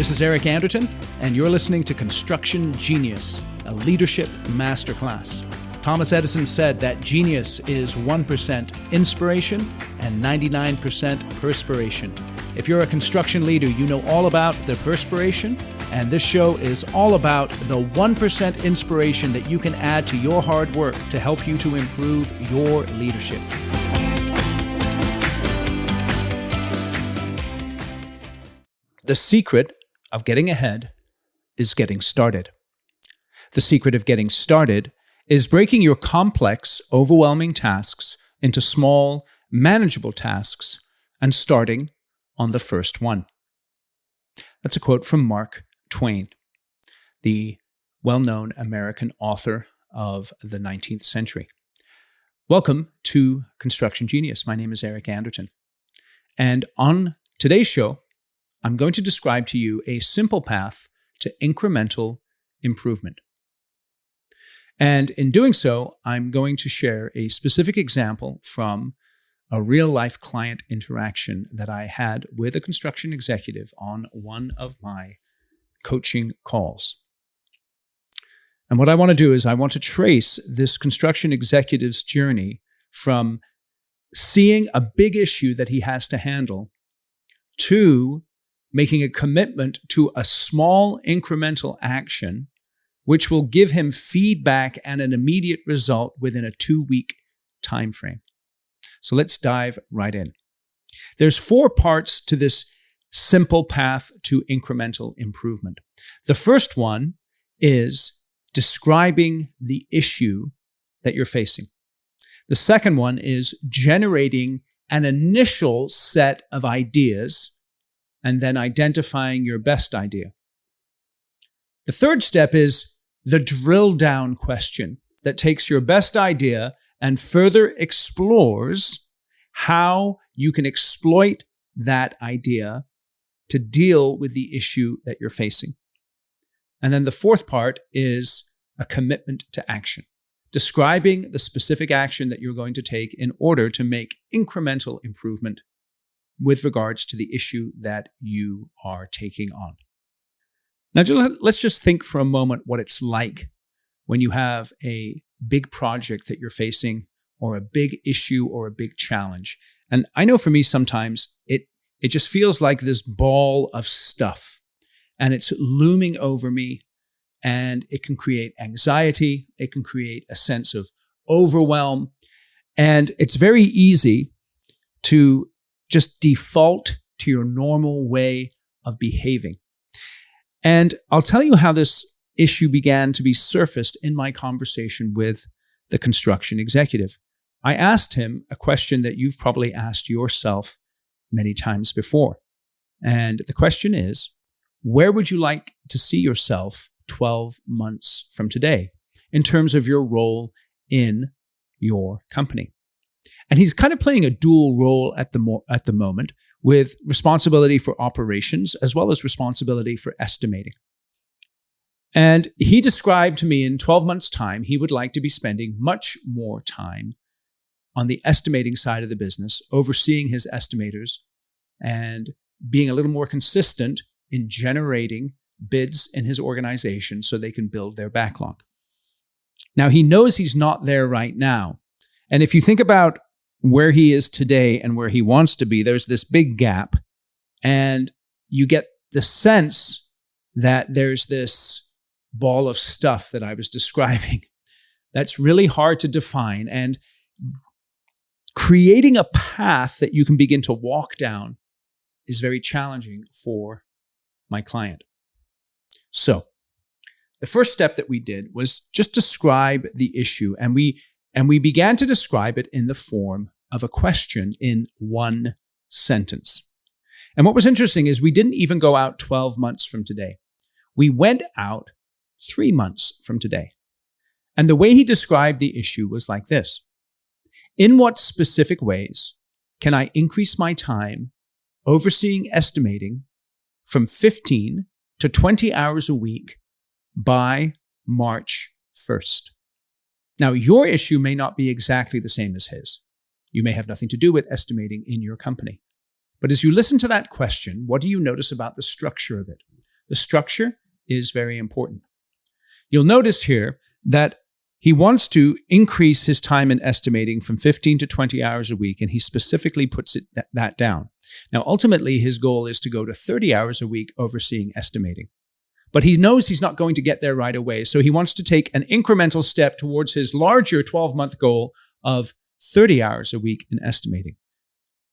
This is Eric Anderton, and you're listening to Construction Genius, a leadership masterclass. Thomas Edison said that genius is 1% inspiration and 99% perspiration. If you're a construction leader, you know all about the perspiration, and this show is all about the 1% inspiration that you can add to your hard work to help you to improve your leadership. The secret of getting ahead is getting started. The secret of getting started is breaking your complex, overwhelming tasks into small, manageable tasks and starting on the first one. That's a quote from Mark Twain, the well-known American author of the 19th century. Welcome to Construction Genius. My name is Eric Anderton. And on today's show, I'm going to describe to you a simple path to incremental improvement. And in doing so, I'm going to share a specific example from a real-life client interaction that I had with a construction executive on one of my coaching calls. And what I want to do is I want to trace this construction executive's journey from seeing a big issue that he has to handle to making a commitment to a small incremental action which will give him feedback and an immediate result within a 2-week time frame. So let's dive right in. There's 4 parts to this simple path to incremental improvement. The first one is describing the issue that you're facing. The second one is generating an initial set of ideas and then identifying your best idea. The third step is the drill down question that takes your best idea and further explores how you can exploit that idea to deal with the issue that you're facing. And then the fourth part is a commitment to action, describing the specific action that you're going to take in order to make incremental improvement with regards to the issue that you are taking on. Now, let's just think for a moment what it's like when you have a big project that you're facing or a big issue or a big challenge. And I know for me, sometimes it just feels like this ball of stuff and it's looming over me, and it can create anxiety. It can create a sense of overwhelm. And it's very easy to just default to your normal way of behaving. And I'll tell you how this issue began to be surfaced in my conversation with the construction executive. I asked him a question that you've probably asked yourself many times before. And the question is, where would you like to see yourself 12 months from today in terms of your role in your company? And he's kind of playing a dual role at the moment, with responsibility for operations as well as responsibility for estimating. And he described to me in 12 months' time, he would like to be spending much more time on the estimating side of the business, overseeing his estimators and being a little more consistent in generating bids in his organization so they can build their backlog. Now, he knows he's not there right now. And if you think about where he is today and where he wants to be, there's this big gap. And you get the sense that there's this ball of stuff that I was describing that's really hard to define. And creating a path that you can begin to walk down is very challenging for my client. So the first step that we did was just describe the issue. And we began to describe it in the form of a question in one sentence. And what was interesting is we didn't even go out 12 months from today. We went out 3 months from today. And the way he described the issue was like this: in what specific ways can I increase my time overseeing estimating from 15 to 20 hours a week by March 1st? Now, your issue may not be exactly the same as his. You may have nothing to do with estimating in your company. But as you listen to that question, what do you notice about the structure of it? The structure is very important. You'll notice here that he wants to increase his time in estimating from 15 to 20 hours a week, and he specifically puts that down. Now, ultimately, his goal is to go to 30 hours a week overseeing estimating. But he knows he's not going to get there right away, so he wants to take an incremental step towards his larger 12-month goal of 30 hours a week in estimating.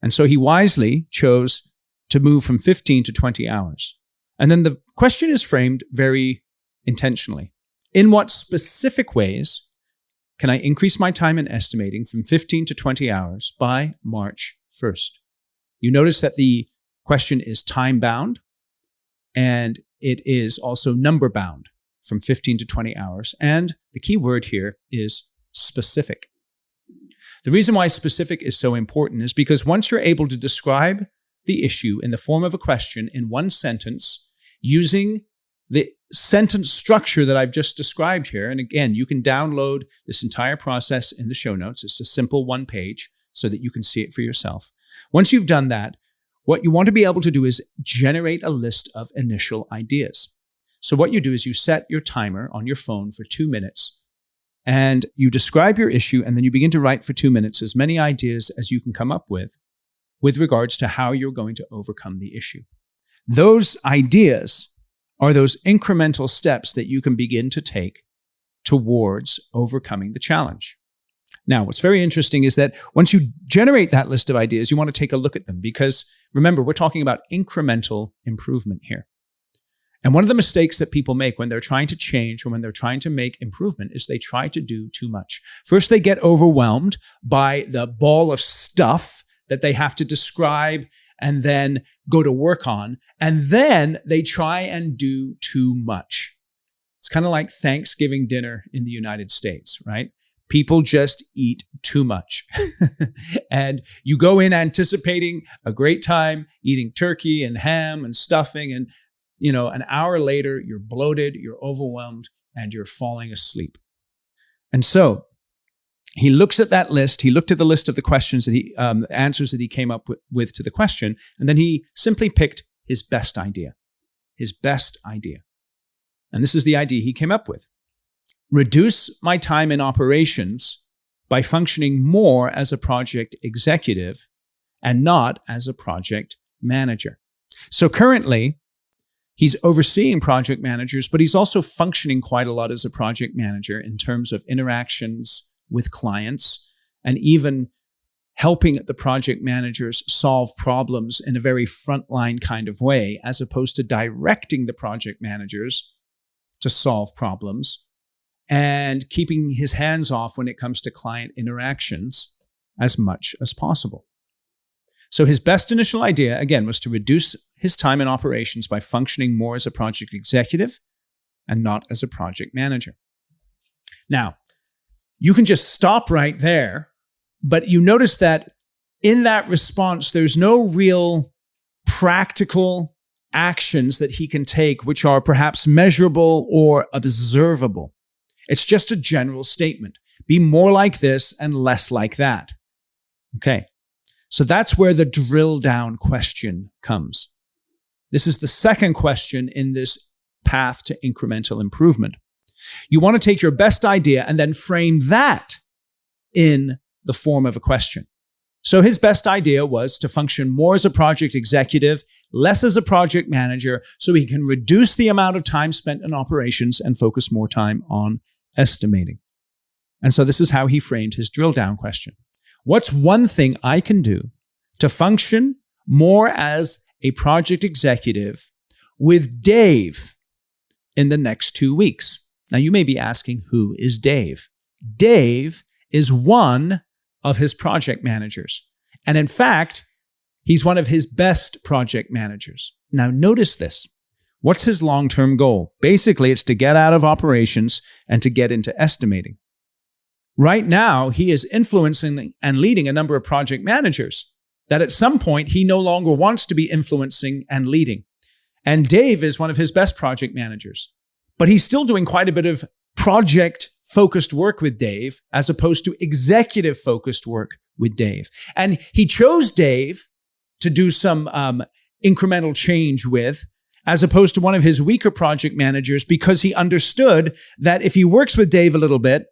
And so he wisely chose to move from 15 to 20 hours. And then the question is framed very intentionally. In what specific ways can I increase my time in estimating from 15 to 20 hours by March 1st? You notice that the question is time-bound, and it is also number-bound from 15 to 20 hours. And the key word here is specific. The reason why specific is so important is because once you're able to describe the issue in the form of a question in one sentence using the sentence structure that I've just described here, and again, you can download this entire process in the show notes. It's a simple one page so that you can see it for yourself. Once you've done that, what you want to be able to do is generate a list of initial ideas. So what you do is you set your timer on your phone for 2 minutes, and you describe your issue, and then you begin to write for 2 minutes as many ideas as you can come up with regards to how you're going to overcome the issue. Those ideas are those incremental steps that you can begin to take towards overcoming the challenge. Now, what's very interesting is that once you generate that list of ideas, you want to take a look at them because, remember, we're talking about incremental improvement here. And one of the mistakes that people make when they're trying to change or when they're trying to make improvement is they try to do too much. First, they get overwhelmed by the ball of stuff that they have to describe and then go to work on, and then they try and do too much. It's kind of like Thanksgiving dinner in the United States, right? People just eat too much. And you go in anticipating a great time, eating turkey and ham and stuffing, and an hour later, you're bloated, you're overwhelmed, and you're falling asleep. And so he looks at that list. He looked at the list of the questions that answers that he came up with to the question, and then he simply picked his best idea. His best idea. And this is the idea he came up with. Reduce my time in operations by functioning more as a project executive and not as a project manager. So currently, he's overseeing project managers, but he's also functioning quite a lot as a project manager in terms of interactions with clients and even helping the project managers solve problems in a very frontline kind of way, as opposed to directing the project managers to solve problems and keeping his hands off when it comes to client interactions as much as possible. So his best initial idea, again, was to reduce his time in operations by functioning more as a project executive and not as a project manager. Now, you can just stop right there, but you notice that in that response, there's no real practical actions that he can take which are perhaps measurable or observable. It's just a general statement. Be more like this and less like that. Okay. So that's where the drill down question comes. This is the second question in this path to incremental improvement. You want to take your best idea and then frame that in the form of a question. So his best idea was to function more as a project executive, less as a project manager, so he can reduce the amount of time spent in operations and focus more time on estimating. And so this is how he framed his drill down question. What's one thing I can do to function more as a project executive with Dave in the next 2 weeks? Now, you may be asking, who is Dave? Dave is one of his project managers. And in fact, he's one of his best project managers. Now, notice this. What's his long-term goal? Basically, it's to get out of operations and to get into estimating. Right now, he is influencing and leading a number of project managers that at some point he no longer wants to be influencing and leading. And Dave is one of his best project managers. But he's still doing quite a bit of project-focused work with Dave as opposed to executive-focused work with Dave. And he chose Dave to do some incremental change with as opposed to one of his weaker project managers, because he understood that if he works with Dave a little bit,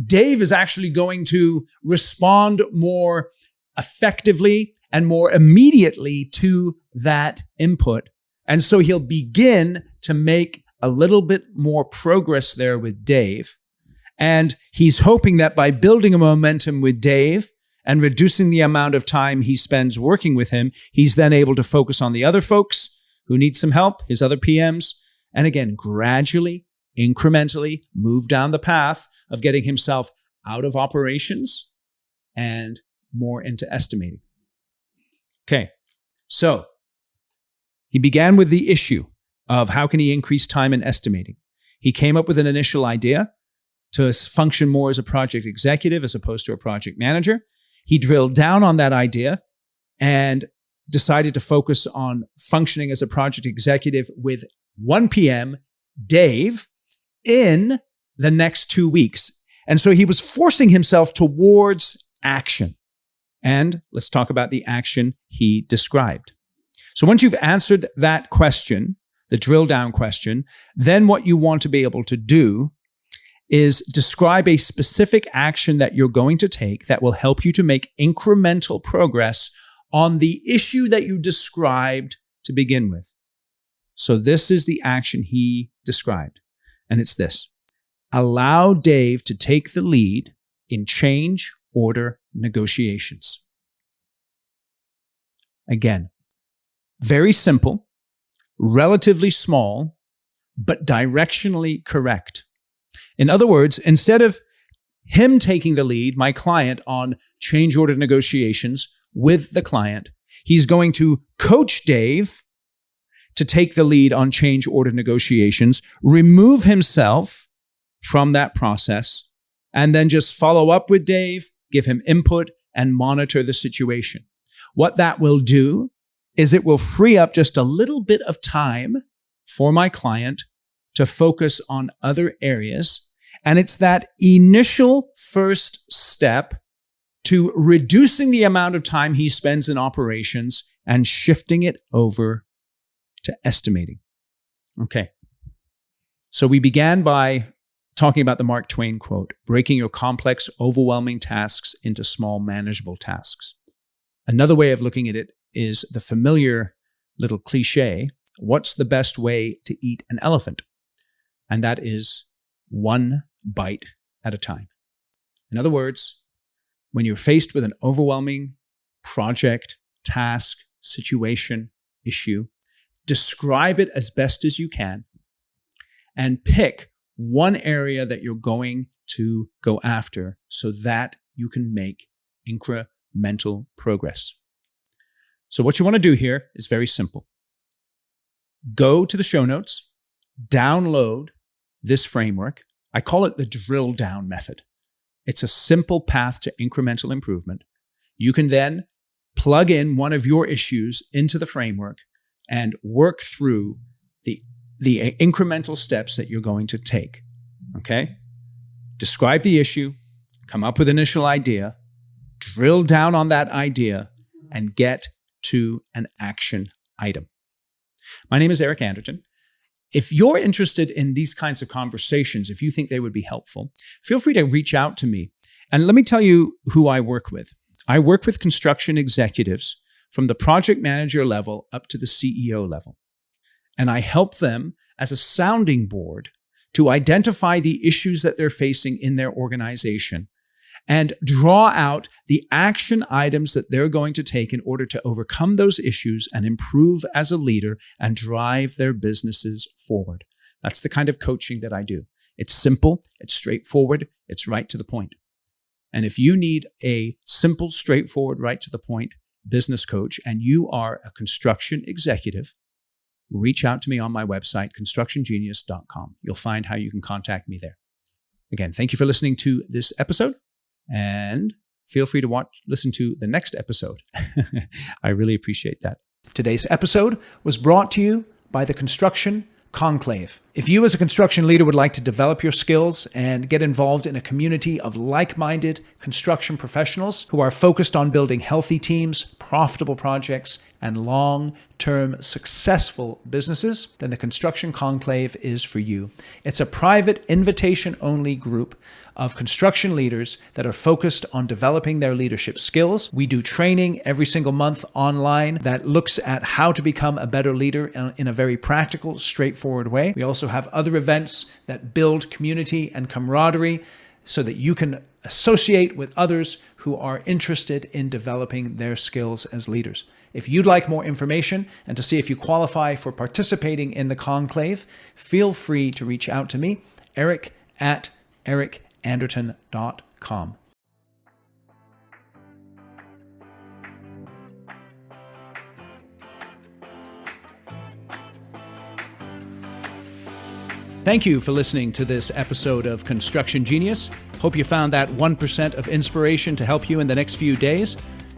Dave is actually going to respond more effectively and more immediately to that input. And so he'll begin to make a little bit more progress there with Dave. And he's hoping that by building a momentum with Dave and reducing the amount of time he spends working with him, he's then able to focus on the other folks who need some help, his other PMs, and again, gradually, incrementally move down the path of getting himself out of operations and more into estimating. Okay, so he began with the issue of how can he increase time in estimating. He came up with an initial idea to function more as a project executive as opposed to a project manager. He drilled down on that idea and decided to focus on functioning as a project executive with 1 PM, Dave, in the next 2 weeks. And so he was forcing himself towards action. And let's talk about the action he described. So once you've answered that question, the drill down question, then what you want to be able to do is describe a specific action that you're going to take that will help you to make incremental progress on the issue that you described to begin with. So this is the action he described, and it's this: allow Dave to take the lead in change order negotiations. Again, very simple, relatively small, but directionally correct. In other words, instead of him taking the lead, my client, on change order negotiations with the client, he's going to coach Dave to take the lead on change order negotiations, remove himself from that process, and then just follow up with Dave, give him input, and monitor the situation. What that will do is it will free up just a little bit of time for my client to focus on other areas. And it's that initial first step to reducing the amount of time he spends in operations and shifting it over to estimating. Okay. So we began by talking about the Mark Twain quote, breaking your complex, overwhelming tasks into small, manageable tasks. Another way of looking at it is the familiar little cliche, what's the best way to eat an elephant? And that is one bite at a time. In other words, when you're faced with an overwhelming project, task, situation, issue, describe it as best as you can and pick one area that you're going to go after so that you can make incremental progress. So what you want to do here is very simple. Go to the show notes, download this framework. I call it the drill down method. It's a simple path to incremental improvement. You can then plug in one of your issues into the framework and work through the incremental steps that you're going to take. Okay? Describe the issue, come up with an initial idea, drill down on that idea, and get to an action item. My name is Eric Anderton. If you're interested in these kinds of conversations, if you think they would be helpful, feel free to reach out to me. And let me tell you who I work with. I work with construction executives from the project manager level up to the CEO level. And I help them as a sounding board to identify the issues that they're facing in their organization and draw out the action items that they're going to take in order to overcome those issues and improve as a leader and drive their businesses forward. That's the kind of coaching that I do. It's simple, it's straightforward, it's right to the point. And if you need a simple, straightforward, right to the point business coach and you are a construction executive, reach out to me on my website, constructiongenius.com. You'll find how you can contact me there. Again, thank you for listening to this episode. And feel free to listen to the next episode. I really appreciate that. Today's episode was brought to you by the Construction Conclave. If you as a construction leader would like to develop your skills and get involved in a community of like-minded construction professionals who are focused on building healthy teams, profitable projects, and long-term successful businesses, then the Construction Conclave is for you. It's a private, invitation-only group of construction leaders that are focused on developing their leadership skills. We do training every single month online that looks at how to become a better leader in a very practical, straightforward way. We also have other events that build community and camaraderie so that you can associate with others who are interested in developing their skills as leaders. If you'd like more information and to see if you qualify for participating in the conclave, feel free to reach out to me, eric@ericanderton.com. Thank you for listening to this episode of Construction Genius. Hope you found that 1% of inspiration to help you in the next few days.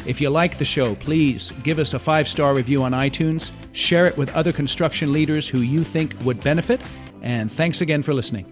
If you like the show, please give us a 5-star review on iTunes, share it with other construction leaders who you think would benefit, and thanks again for listening.